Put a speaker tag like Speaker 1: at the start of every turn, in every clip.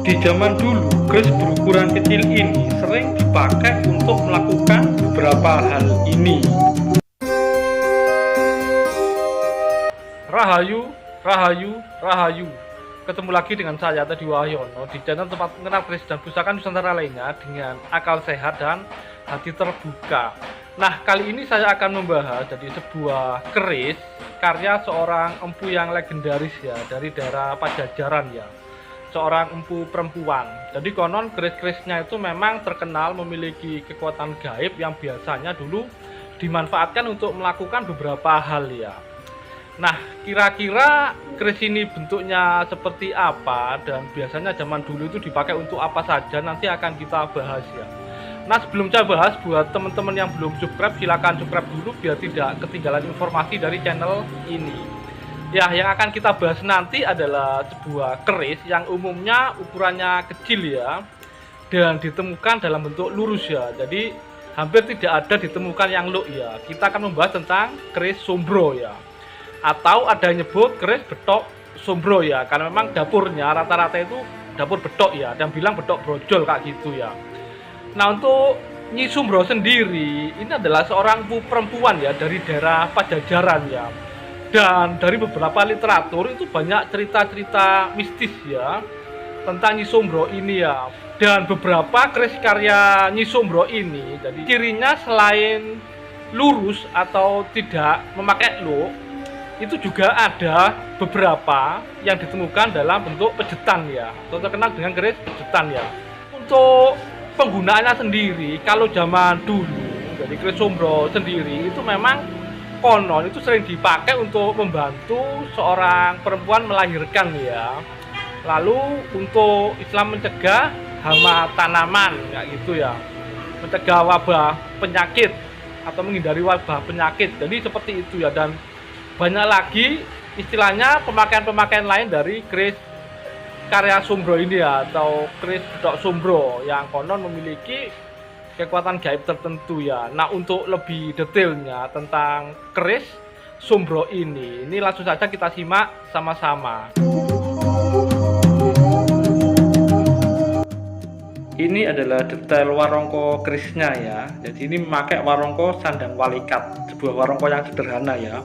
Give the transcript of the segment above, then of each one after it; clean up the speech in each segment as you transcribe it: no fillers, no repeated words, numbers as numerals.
Speaker 1: Di zaman dulu, keris berukuran kecil ini sering dipakai untuk melakukan beberapa hal ini. Rahayu, Rahayu, Rahayu. Ketemu lagi dengan saya Teddy Wahyono di channel tempat mengenal keris dan pusaka Nusantara lainnya dengan akal sehat dan hati terbuka. Nah, kali ini saya akan membahas dari sebuah keris karya seorang empu yang legendaris ya, dari daerah Pajajaran ya. Seorang empu perempuan. Jadi konon keris-kerisnya itu memang terkenal memiliki kekuatan gaib yang biasanya dulu dimanfaatkan untuk melakukan beberapa hal ya. Nah, kira-kira keris ini bentuknya seperti apa dan biasanya zaman dulu itu dipakai untuk apa saja, nanti akan kita bahas ya. Nah, sebelum saya bahas, buat teman-teman yang belum subscribe, silahkan subscribe dulu biar tidak ketinggalan informasi dari channel ini. Ya, yang akan kita bahas nanti adalah sebuah keris yang umumnya ukurannya kecil ya, dan ditemukan dalam bentuk lurus ya. Jadi hampir tidak ada ditemukan yang luk ya. Kita akan membahas tentang keris sombro ya, atau ada yang nyebut keris betok sombro ya, karena memang dapurnya rata-rata itu dapur betok ya, dan bilang betok brojol kayak gitu ya. Nah, untuk Nyi Sombro sendiri ini adalah seorang perempuan ya dari daerah Pajajaran ya. Dan dari beberapa literatur itu banyak cerita-cerita mistis ya tentang Nyi Sombro ini ya. Dan beberapa keris karya Nyi Sombro ini, jadi cirinya selain lurus atau tidak memakai luk, itu juga ada beberapa yang ditemukan dalam bentuk pejetan ya, atau terkenal dengan keris pejetan ya. Untuk penggunaannya sendiri, kalau zaman dulu, jadi keris Sombro sendiri itu memang konon itu sering dipakai untuk membantu seorang perempuan melahirkan ya. Lalu untuk Islam mencegah hama tanaman kayak gitu ya, mencegah wabah penyakit atau menghindari wabah penyakit. Jadi seperti itu ya. Dan banyak lagi istilahnya pemakaian-pemakaian lain dari keris karya Sombro ini ya, atau keris betok Sombro yang konon memiliki kekuatan gaib tertentu ya. Nah, untuk lebih detailnya tentang keris Sombro ini langsung saja kita simak sama-sama. Ini adalah detail warongko kerisnya ya. Jadi ini memakai warongko sandang walikat, sebuah warongko yang sederhana ya,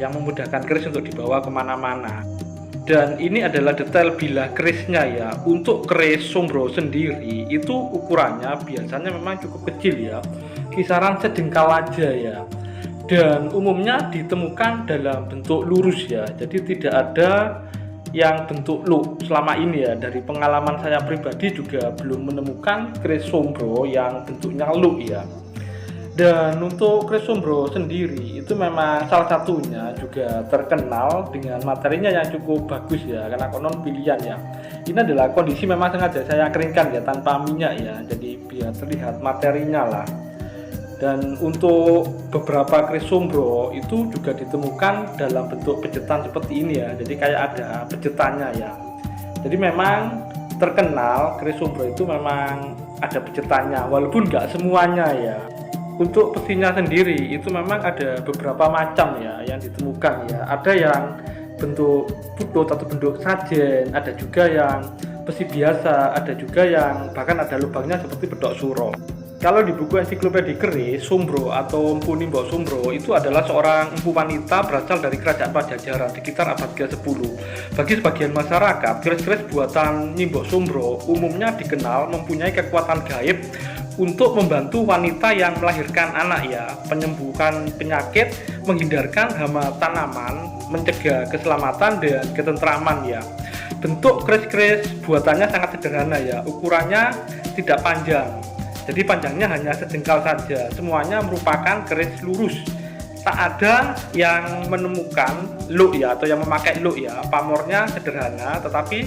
Speaker 1: yang memudahkan keris untuk dibawa kemana-mana. Dan ini adalah detail bilah kerisnya ya. Untuk keris Sombro sendiri itu ukurannya biasanya memang cukup kecil ya, kisaran sejengkal aja ya. Dan umumnya ditemukan dalam bentuk lurus ya, jadi tidak ada yang bentuk luk selama ini ya. Dari pengalaman saya pribadi juga belum menemukan keris Sombro yang bentuknya luk ya. Dan untuk keris Sombro sendiri itu memang salah satunya juga terkenal dengan materinya yang cukup bagus ya, karena konon pilihan ya. Ini adalah kondisi memang sengaja saya keringkan ya, tanpa minyak ya, jadi biar terlihat materinya lah. Dan untuk beberapa keris Sombro itu juga ditemukan dalam bentuk pejetan seperti ini ya, jadi kayak ada pejetannya ya. Jadi memang terkenal keris Sombro itu memang ada pejetannya, walaupun nggak semuanya ya. Untuk besinya sendiri itu memang ada beberapa macam ya yang ditemukan ya. Ada yang bentuk butut atau bentuk sajen, ada juga yang besi biasa, ada juga yang bahkan ada lubangnya seperti bedok suro. Kalau di buku ensiklopedia keris, Sombro atau Empu Nimbok Sombro itu adalah seorang empu wanita berasal dari kerajaan Pajajaran sekitar abad ke-10. Bagi sebagian masyarakat, keris-keris buatan Nimbok Sombro umumnya dikenal mempunyai kekuatan gaib untuk membantu wanita yang melahirkan anak ya, penyembuhan penyakit, menghindarkan hama tanaman, mencegah keselamatan dan ketentraman ya. Bentuk keris-keris buatannya sangat sederhana ya, ukurannya tidak panjang, jadi panjangnya hanya sejengkal saja. Semuanya merupakan keris lurus, tak ada yang menemukan luk ya, atau yang memakai luk ya. Pamornya sederhana tetapi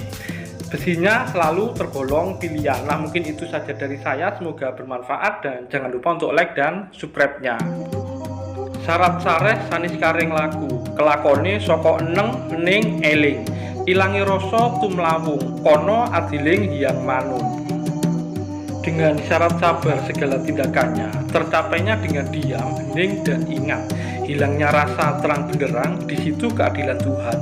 Speaker 1: besinya selalu tergolong pilihan. Nah, mungkin itu saja dari saya, semoga bermanfaat dan jangan lupa untuk like dan subscribe-nya. Syarat sareh sanis karing laku, kelakone saka eneng ening eling, ilangi rasa tumlawung, kono adiling hiyang manun. Dengan syarat sabar segala tindakannya, tercapainya dengan diam, hening dan ingat, hilangnya rasa terang benderang, di situ keadilan Tuhan.